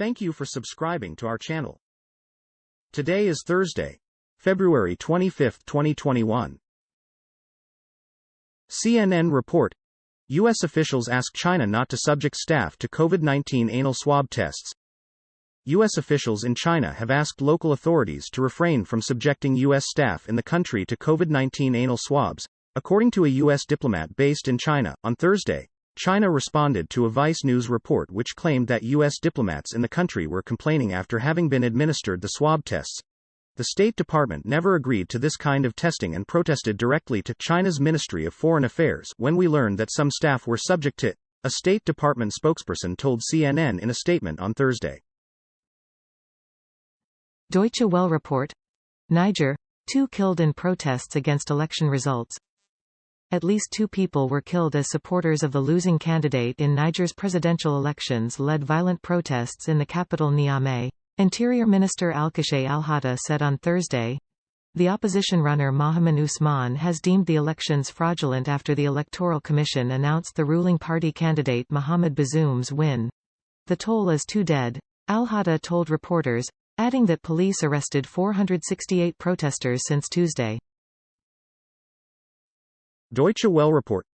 Thank you for subscribing to our channel. Today is Thursday, February 25, 2021. CNN report: U.S. officials ask China not to subject staff to COVID-19 anal swab tests. U.S. officials in China have asked local authorities to refrain from subjecting U.S. staff in the country to COVID-19 anal swabs, according to a U.S. diplomat based in China. On Thursday, China responded to a Vice News report which claimed that U.S. diplomats in the country were complaining after having been administered the swab tests. The State Department never agreed to this kind of testing and protested directly to China's Ministry of Foreign Affairs when we learned that some staff were subject to it, a State Department spokesperson told CNN in a statement on Thursday. Deutsche Welle report: Niger, 2 killed in protests against election results. At least 2 people were killed as supporters of the losing candidate in Niger's presidential elections led violent protests in the capital Niamey. Interior Minister Alkashay Al-Hatta said on Thursday. The opposition runner Mohamed Usman has deemed the elections fraudulent after the Electoral Commission announced the ruling party candidate Mohamed Bazoum's win. The toll is 2 dead, Al-Hatta told reporters, adding that police arrested 468 protesters since Tuesday. Deutsche Welle report: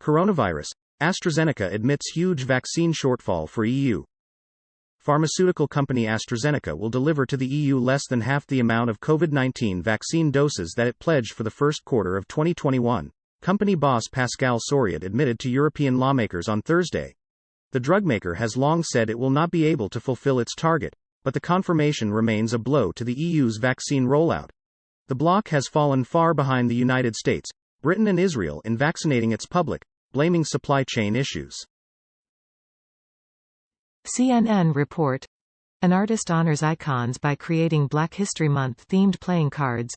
Coronavirus, AstraZeneca admits huge vaccine shortfall for EU. Pharmaceutical company AstraZeneca will deliver to the EU less than half the amount of COVID-19 vaccine doses that it pledged for the first quarter of 2021, company boss Pascal Soriot admitted to European lawmakers on Thursday. The drugmaker has long said it will not be able to fulfill its target, but the confirmation remains a blow to the EU's vaccine rollout. The bloc has fallen far behind the United States, Britain and Israel in vaccinating its public, blaming supply chain issues. CNN report: An artist honors icons by creating Black History Month-themed playing cards.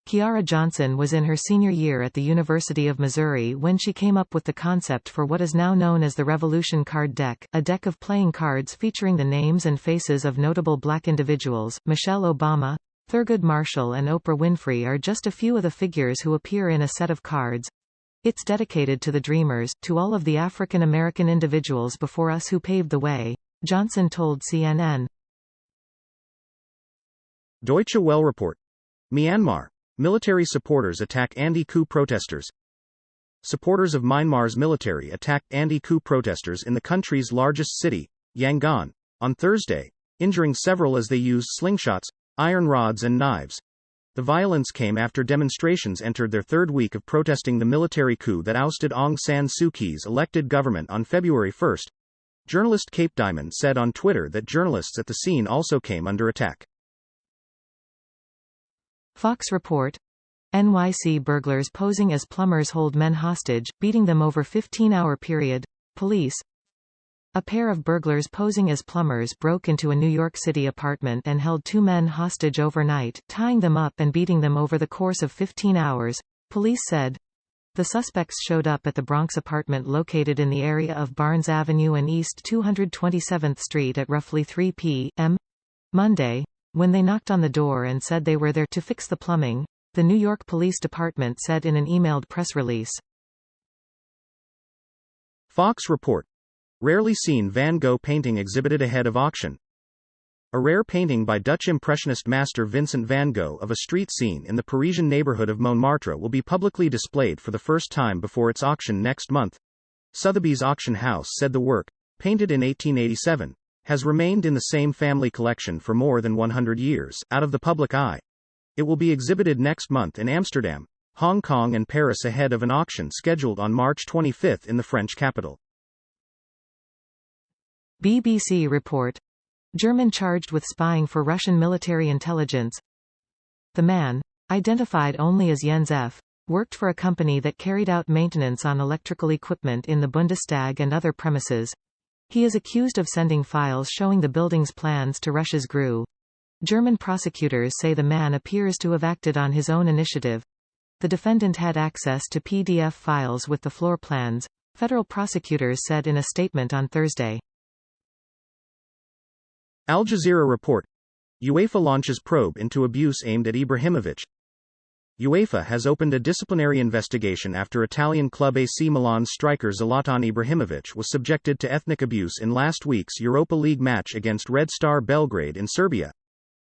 Kiara Johnson was in her senior year at the University of Missouri when she came up with the concept for what is now known as the Revolution Card Deck, a deck of playing cards featuring the names and faces of notable Black individuals. Michelle Obama, Thurgood Marshall and Oprah Winfrey are just a few of the figures who appear in a set of cards. It's dedicated to the dreamers, to all of the African American individuals before us who paved the way, Johnson told CNN. Deutsche Welle report: Myanmar, military supporters attack anti-coup protesters. Supporters of Myanmar's military attacked anti-coup protesters in the country's largest city, Yangon, on Thursday, injuring several as they used slingshots, iron rods and knives. The violence came after demonstrations entered their 3rd week of protesting the military coup that ousted Aung San Suu Kyi's elected government on February 1. Journalist Cape Diamond said on Twitter that journalists at the scene also came under attack. Fox report: NYC burglars posing as plumbers hold men hostage, beating them over 15-hour period. Police. A pair of burglars posing as plumbers broke into a New York City apartment and held 2 men hostage overnight, tying them up and beating them over the course of 15 hours, police said. The suspects showed up at the Bronx apartment located in the area of Barnes Avenue and East 227th Street at roughly 3 p.m. Monday, when they knocked on the door and said they were there to fix the plumbing, the New York Police Department said in an emailed press release. Fox report: Rarely seen Van Gogh painting exhibited ahead of auction. A rare painting by Dutch Impressionist master Vincent van Gogh of a street scene in the Parisian neighborhood of Montmartre will be publicly displayed for the first time before its auction next month. Sotheby's auction house said the work, painted in 1887, has remained in the same family collection for more than 100 years, out of the public eye. It will be exhibited next month in Amsterdam, Hong Kong and Paris ahead of an auction scheduled on March 25 in the French capital. BBC report: German charged with spying for Russian military intelligence. The man, identified only as Jens F., worked for a company that carried out maintenance on electrical equipment in the Bundestag and other premises. He is accused of sending files showing the building's plans to Russia's GRU. German prosecutors say the man appears to have acted on his own initiative. The defendant had access to PDF files with the floor plans, federal prosecutors said in a statement on Thursday. Al Jazeera report: UEFA launches probe into abuse aimed at Ibrahimovic. UEFA has opened a disciplinary investigation after Italian club AC Milan's striker Zlatan Ibrahimovic was subjected to ethnic abuse in last week's Europa League match against Red Star Belgrade in Serbia.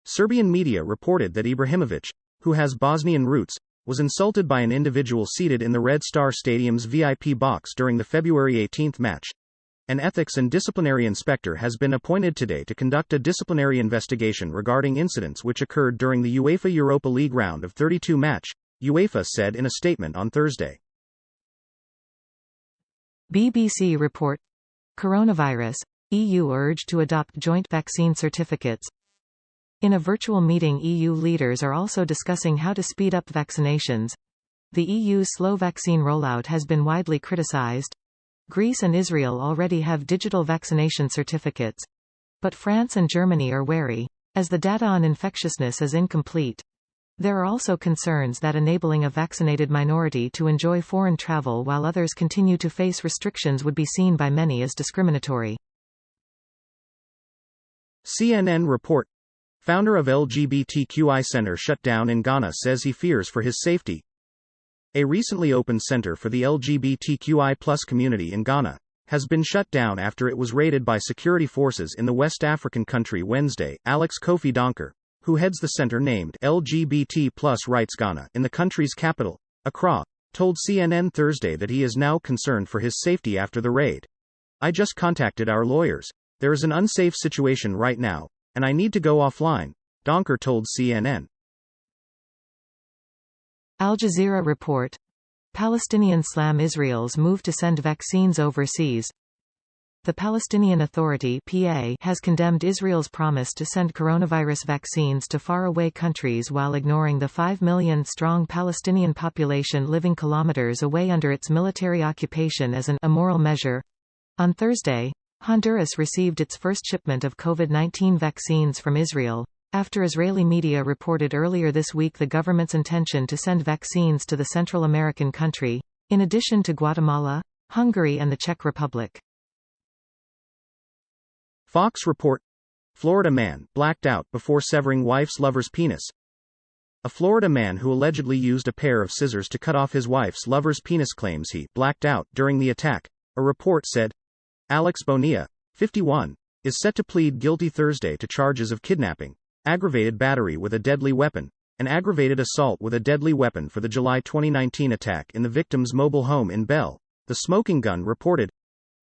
Serbian media reported that Ibrahimovic, who has Bosnian roots, was insulted by an individual seated in the Red Star Stadium's VIP box during the February 18 match. An ethics and disciplinary inspector has been appointed today to conduct a disciplinary investigation regarding incidents which occurred during the UEFA Europa League round of 32 match, UEFA said in a statement on Thursday. BBC report. Coronavirus. EU urged to adopt joint vaccine certificates. In a virtual meeting, EU leaders are also discussing how to speed up vaccinations. The EU's slow vaccine rollout has been widely criticized. Greece and Israel already have digital vaccination certificates. But France and Germany are wary, as the data on infectiousness is incomplete. There are also concerns that enabling a vaccinated minority to enjoy foreign travel while others continue to face restrictions would be seen by many as discriminatory. CNN report. Founder of LGBTQI Center shut down in Ghana says he fears for his safety. A recently opened center for the LGBTQI+ community in Ghana has been shut down after it was raided by security forces in the West African country Wednesday. Alex Kofi Donker, who heads the center named LGBT+ Rights Ghana in the country's capital, Accra, told CNN Thursday that he is now concerned for his safety after the raid. "I just contacted our lawyers. There is an unsafe situation right now, and I need to go offline," Donker told CNN. Al Jazeera report. Palestinians slam Israel's move to send vaccines overseas. The Palestinian Authority (PA) has condemned Israel's promise to send coronavirus vaccines to faraway countries while ignoring the 5 million-strong Palestinian population living kilometers away under its military occupation as an immoral measure. On Thursday, Honduras received its first shipment of COVID-19 vaccines from Israel, after Israeli media reported earlier this week the government's intention to send vaccines to the Central American country, in addition to Guatemala, Hungary and the Czech Republic. Fox report. Florida man blacked out before severing wife's lover's penis. A Florida man who allegedly used a pair of scissors to cut off his wife's lover's penis claims he blacked out during the attack, a report said. Alex Bonilla, 51, is set to plead guilty Thursday to charges of kidnapping, aggravated battery with a deadly weapon, and aggravated assault with a deadly weapon for the July 2019 attack in the victim's mobile home in Bell, the Smoking Gun reported.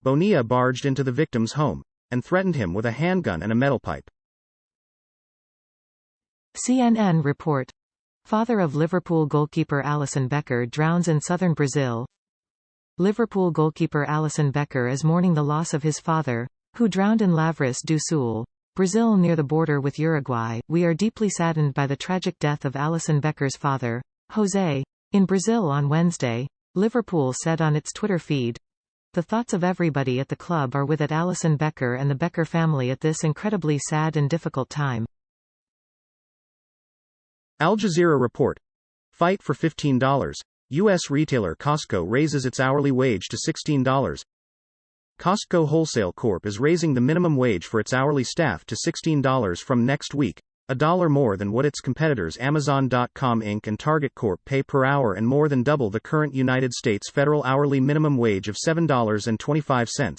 Bonilla barged into the victim's home and threatened him with a handgun and a metal pipe. CNN report. Father of Liverpool goalkeeper Alisson Becker drowns in southern Brazil. Liverpool goalkeeper Alisson Becker is mourning the loss of his father, who drowned in Lavras do Sul, Brazil near the border with Uruguay. "We are deeply saddened by the tragic death of Alisson Becker's father, José, in Brazil on Wednesday," Liverpool said on its Twitter feed. "The thoughts of everybody at the club are with Alisson Becker and the Becker family at this incredibly sad and difficult time." Al Jazeera report. Fight for $15. U.S. retailer Costco raises its hourly wage to $16. Costco Wholesale Corp is raising the minimum wage for its hourly staff to $16 from next week, $1 more than what its competitors Amazon.com Inc. and Target Corp pay per hour and more than double the current United States federal hourly minimum wage of $7.25.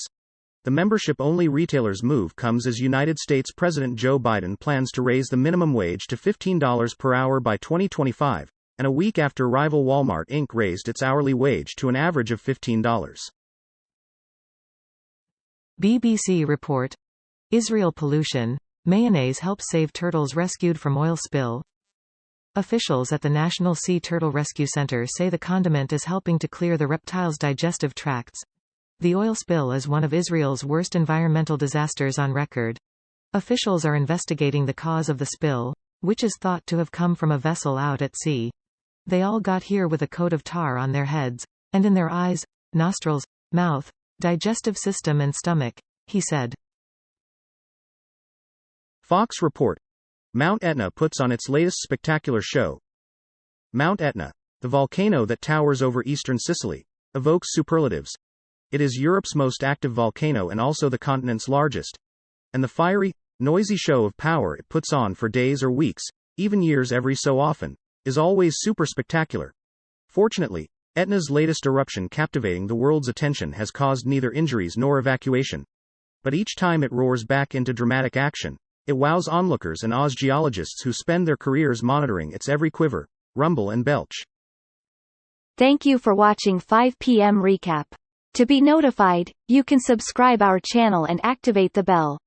The membership-only retailer's move comes as United States President Joe Biden plans to raise the minimum wage to $15 per hour by 2025, and a week after rival Walmart Inc. raised its hourly wage to an average of $15. BBC report. Israel pollution. Mayonnaise helps save turtles rescued from oil spill. Officials at the National Sea Turtle Rescue Center say the condiment is helping to clear the reptile's digestive tracts. The oil spill is one of Israel's worst environmental disasters on record. Officials are investigating the cause of the spill, which is thought to have come from a vessel out at sea. "They all got here with a coat of tar on their heads, and in their eyes, nostrils, mouth, digestive system and stomach," he said. Fox report. Mount Etna puts on its latest spectacular show. Mount Etna, the volcano that towers over eastern Sicily, evokes superlatives. It is Europe's most active volcano and also the continent's largest. And the fiery, noisy show of power it puts on for days or weeks, even years every so often, is always super spectacular. Fortunately, Etna's latest eruption captivating the world's attention has caused neither injuries nor evacuation. But each time it roars back into dramatic action, it wows onlookers and awes geologists who spend their careers monitoring its every quiver, rumble and belch. Thank you for watching 5 p.m. recap. To be notified, you can subscribe our channel and activate the bell.